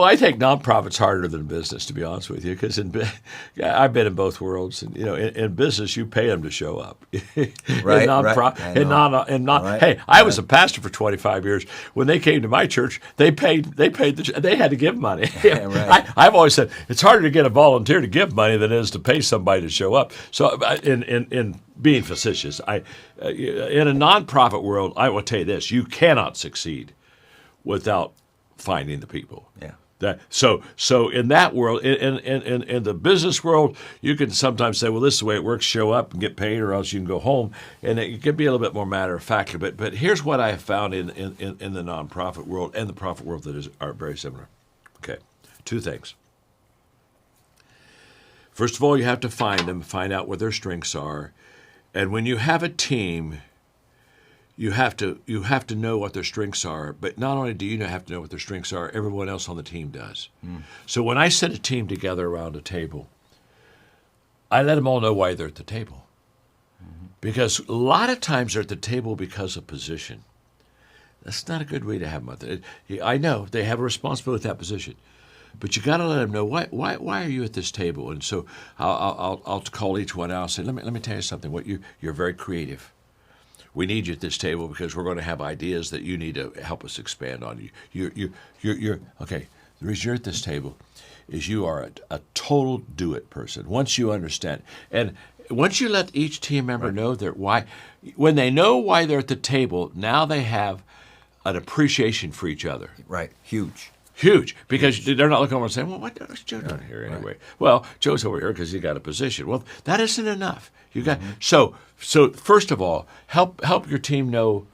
Well, I think nonprofit's harder than business, to be honest with you, because I've been in both worlds, and in business you pay them to show up. Right, Hey, I was a pastor for 25 years. When they came to my church, they had to give money. Right. I've always said it's harder to get a volunteer to give money than it is to pay somebody to show up. So, in being facetious, in a nonprofit world, I will tell you this: you cannot succeed without finding the people. Yeah. So in that world, in the business world, you can sometimes say, well, this is the way it works: show up and get paid, or else you can go home. And it can be a little bit more matter of fact. But here's what I have found in the nonprofit world and the profit world that are very similar. Okay, two things. First of all, you have to find them, find out what their strengths are, and when you have a team, you have to know what their strengths are, but not only do you have to know what their strengths are, everyone else on the team does. So when I set a team together around a table, I let them all know why they're at the table. Because a lot of times they're at the table because of position. That's not a good way to have them. I know they have a responsibility with that position, but you got to let them know why are you at this table. And so I'll call each one out and say, let me tell you something. You're very creative. We need you at this table because we're going to have ideas that you need to help us expand on. You're okay. The reason you're at this table is you are a total do-it person. Once you understand, and once you let each team member know when they know why they're at the table, now they have an appreciation for each other. Right. Huge. Because they're not looking over and saying, well, what's Joe doing here anyway? Right. Well, Joe's over here because he got a position. Well, that isn't enough. You got so first of all, help your team know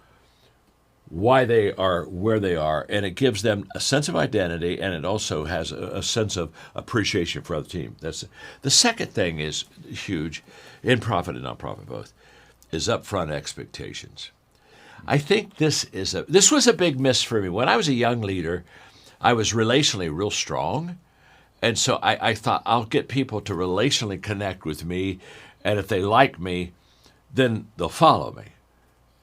why they are where they are, and it gives them a sense of identity, and it also has a sense of appreciation for the team. That's the second thing is huge, in profit and nonprofit both, is upfront expectations. I think this was a big miss for me when I was a young leader. I was relationally real strong, and so I thought I'll get people to relationally connect with me, and if they like me, then they'll follow me.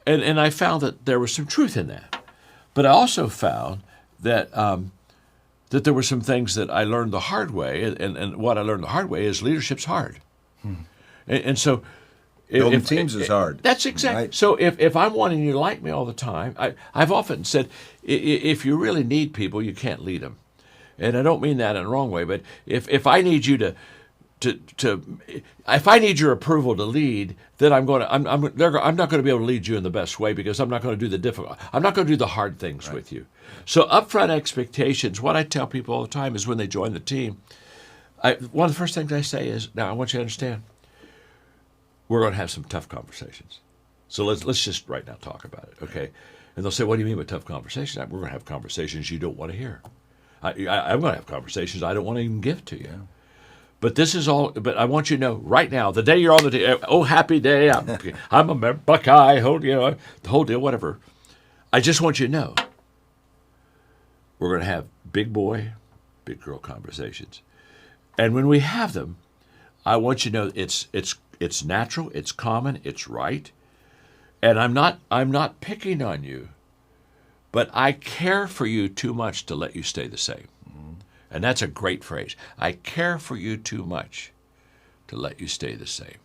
And I found that there was some truth in that. But I also found that that there were some things that I learned the hard way, and what I learned the hard way is leadership's hard. And so Building teams is hard. That's exactly. Right. So if I'm wanting you to like me all the time, I've often said, if you really need people, you can't lead them. And I don't mean that in a wrong way, but if I need you if I need your approval to lead, then I'm not going to be able to lead you in the best way because I'm not going to do the difficult. I'm not going to do the hard things with you. So upfront expectations. What I tell people all the time is when they join the team, one of the first things I say is, now I want you to understand, we're going to have some tough conversations. So let's just right now talk about it, okay? And they'll say, what do you mean by tough conversations? We're going to have conversations you don't want to hear. I'm going to have conversations I don't want to even give to you. Yeah. But this is all. But I want you to know right now, the day you're on the team, oh, happy day, I'm a Buckeye, the whole deal, whatever. I just want you to know, we're going to have big boy, big girl conversations. And when we have them, I want you to know it's natural, it's common, it's right. And I'm not picking on you, but I care for you too much to let you stay the same. And that's a great phrase. I care for you too much to let you stay the same.